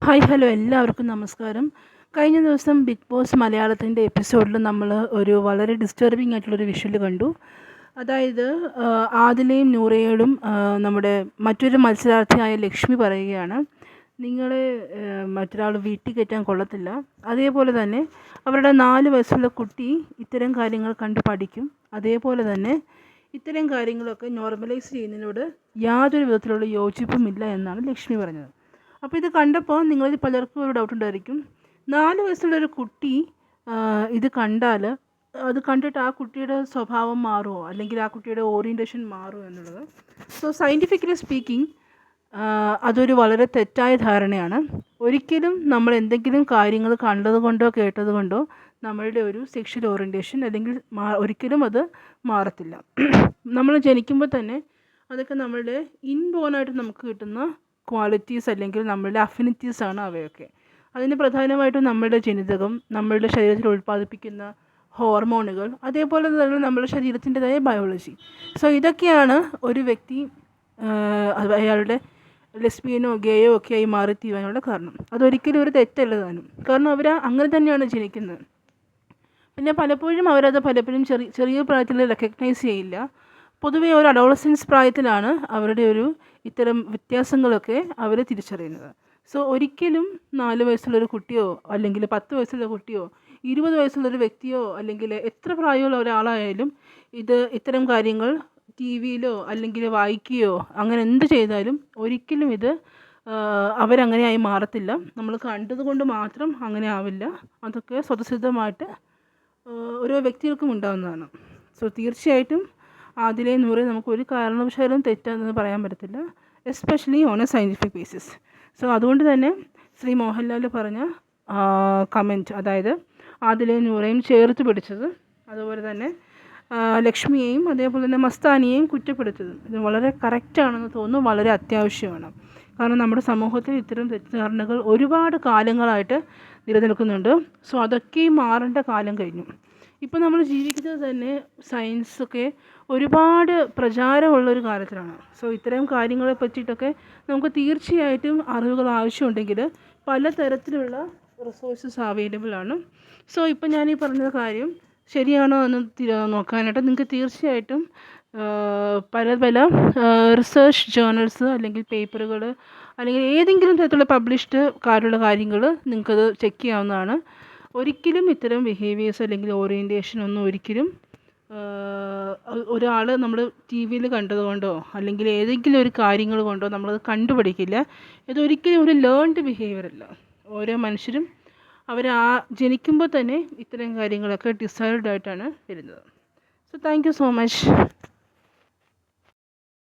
Hi hello എല്ലാവർക്കും നമസ്കാരം. കഴിഞ്ഞ ദിവസം ബിഗ് ബോസ് മലയാളത്തിൻ്റെ എപ്പിസോഡിൽ നമ്മൾ ഒരു വളരെ ഡിസ്റ്റർബിംഗ് ആയിട്ടുള്ളൊരു വിഷ്വൽ കണ്ടു. അതായത് ആദിലയും നൂറയോടും നമ്മുടെ മറ്റൊരു മത്സരാർത്ഥിയായ ലക്ഷ്മി പറയുകയാണ്, നിങ്ങളെ മറ്റൊരാൾ വീട്ടിൽ കയറ്റാൻ കൊള്ളത്തില്ല. അതേപോലെ തന്നെ അവരുടെ 4 വയസ്സുള്ള കുട്ടി ഇത്തരം കാര്യങ്ങൾ കണ്ട് പഠിക്കും. അതേപോലെ തന്നെ ഇത്തരം കാര്യങ്ങളൊക്കെ നോർമലൈസ് ചെയ്യുന്നതിനോട് യാതൊരു വിധത്തിലുള്ള യോജിപ്പുമില്ല എന്നാണ് ലക്ഷ്മി പറഞ്ഞത്. അപ്പോൾ ഇത് കണ്ടപ്പോൾ നിങ്ങളിൽ പലർക്കും ഒരു ഡൗട്ട് ഉണ്ടായിരിക്കും, 4 വയസ്സുള്ളൊരു കുട്ടി ഇത് കണ്ടാൽ അത് കണ്ടിട്ട് ആ കുട്ടിയുടെ സ്വഭാവം മാറുമോ, അല്ലെങ്കിൽ ആ കുട്ടിയുടെ ഓറിയൻറ്റേഷൻ മാറുമോ എന്നുള്ളത്. സോ സയൻറ്റിഫിക്കലി സ്പീക്കിംഗ് അതൊരു വളരെ തെറ്റായ ധാരണയാണ്. ഒരിക്കലും നമ്മൾ എന്തെങ്കിലും കാര്യങ്ങൾ കണ്ടതുകൊണ്ടോ കേട്ടതുകൊണ്ടോ നമ്മളുടെ ഒരു സെക്ഷൽ ഓറിയൻറ്റേഷൻ അല്ലെങ്കിൽ ഒരിക്കലും അത് മാറത്തില്ല. നമ്മൾ ജനിക്കുമ്പോൾ തന്നെ അതൊക്കെ നമ്മളുടെ ഇൻബോണായിട്ട് നമുക്ക് കിട്ടുന്ന ക്വാളിറ്റീസ് അല്ലെങ്കിൽ നമ്മളുടെ അഫിനിറ്റീസാണ് അവയൊക്കെ. അതിന് പ്രധാനമായിട്ടും നമ്മളുടെ ജനിതകം, നമ്മളുടെ ശരീരത്തിൽ ഉൽപ്പാദിപ്പിക്കുന്ന ഹോർമോണുകൾ, അതേപോലെ തന്നെ നമ്മുടെ ശരീരത്തിൻ്റെതായ ബയോളജി. സോ ഇതൊക്കെയാണ് ഒരു വ്യക്തി അയാളുടെ ലെസ്ബിയനോ ഗേയോ ഒക്കെ ആയി മാറിത്തീരാനുള്ള കാരണം. അതൊരിക്കലും ഒരു തെറ്റല്ല താനും, കാരണം അവർ അങ്ങനെ തന്നെയാണ് ജനിക്കുന്നത്. പിന്നെ പലപ്പോഴും പലപ്പോഴും ചെറിയ പ്രായത്തിൽ റെക്കഗ്നൈസ് ചെയ്യില്ല. പൊതുവേ ഒരു അഡോളസൻസ് പ്രായത്തിലാണ് അവരുടെ ഇത്തരം വ്യത്യാസങ്ങളൊക്കെ അവർ തിരിച്ചറിയുന്നത്. സോ ഒരിക്കലും 4 വയസ്സുള്ളൊരു കുട്ടിയോ അല്ലെങ്കിൽ 10 വയസ്സുള്ള കുട്ടിയോ 20 വയസ്സുള്ളൊരു വ്യക്തിയോ അല്ലെങ്കിൽ എത്ര പ്രായമുള്ള ഒരാളായാലും ഇത്തരം കാര്യങ്ങൾ ടി വിയിലോ അല്ലെങ്കിൽ വായിക്കുകയോ അങ്ങനെ എന്ത് ചെയ്താലും ഒരിക്കലും അവരങ്ങനെയായി മാറത്തില്ല. നമ്മൾ കണ്ടതുകൊണ്ട് മാത്രം അങ്ങനെ ആവില്ല. അതൊക്കെ സ്വതസിദ്ധമായിട്ട് ഓരോ വ്യക്തികൾക്കും ഉണ്ടാകുന്നതാണ്. സോ തീർച്ചയായിട്ടും ആദിലയും നൂറയും നമുക്ക് ഒരു കാരണവശാലും തെറ്റാണെന്ന് പറയാൻ പറ്റത്തില്ല, especially on A scientific basis. So അതുകൊണ്ട് തന്നെ ശ്രീ മോഹൻലാൽ പറഞ്ഞ കമൻറ്റ്, അതായത് ആദിലയും നൂറയും ചേർത്ത് പിടിച്ചത്, അതുപോലെ തന്നെ ലക്ഷ്മിയെയും അതേപോലെ തന്നെ മസ്താനിയെയും കുറ്റപ്പെടുത്തത്, ഇത് വളരെ കറക്റ്റാണെന്ന് തോന്നുന്നു, വളരെ അത്യാവശ്യമാണ്. കാരണം നമ്മുടെ സമൂഹത്തിൽ ഇത്തരം തെറ്റിദ്ധാരണകൾ ഒരുപാട് കാലങ്ങളായിട്ട് നിലനിൽക്കുന്നുണ്ട്. സോ അതൊക്കെയും മാറേണ്ട കാലം കഴിഞ്ഞു. ഇപ്പോൾ നമ്മൾ ജീവിക്കുന്നത് തന്നെ സയൻസൊക്കെ ഒരുപാട് പ്രചാരമുള്ളൊരു കാലത്തിലാണ്. സോ ഇത്തരം കാര്യങ്ങളെ പറ്റിയിട്ടൊക്കെ നമുക്ക് തീർച്ചയായിട്ടും അറിവുകൾ ആവശ്യമുണ്ടെങ്കിൽ പലതരത്തിലുള്ള റിസോഴ്സസ് അവൈലബിൾ ആണ്. സോ ഇപ്പം ഞാനീ പറഞ്ഞ കാര്യം ശരിയാണോ എന്ന് നോക്കാനായിട്ട് നിങ്ങൾക്ക് തീർച്ചയായിട്ടും പല റിസർച്ച് ജേർണൽസ് അല്ലെങ്കിൽ പേപ്പറുകൾ അല്ലെങ്കിൽ ഏതെങ്കിലും തരത്തിലുള്ള പബ്ലിഷ്ഡ് കാര്യങ്ങൾ നിങ്ങൾക്കത് ചെക്ക് ചെയ്യാവുന്നതാണ്. ഒരിക്കലും ഇത്തരം ബിഹേവിയേഴ്സ് അല്ലെങ്കിൽ ഓറിയൻറ്റേഷൻ ഒന്നും ഒരിക്കലും ഒരാൾ നമ്മൾ ടി വിയിൽ കണ്ടതുകൊണ്ടോ അല്ലെങ്കിൽ ഏതെങ്കിലും ഒരു കാര്യങ്ങൾ കൊണ്ടോ നമ്മളത് കണ്ടുപിടിക്കില്ല. ഇതൊരിക്കലും ഒരു ലേൺഡ് ബിഹേവിയർ അല്ല. ഓരോ മനുഷ്യരും ജനിക്കുമ്പോൾ തന്നെ ഇത്തരം കാര്യങ്ങളൊക്കെ ഡിസൈഡ് ആയിട്ടാണ് വരുന്നത്. So thank you so much.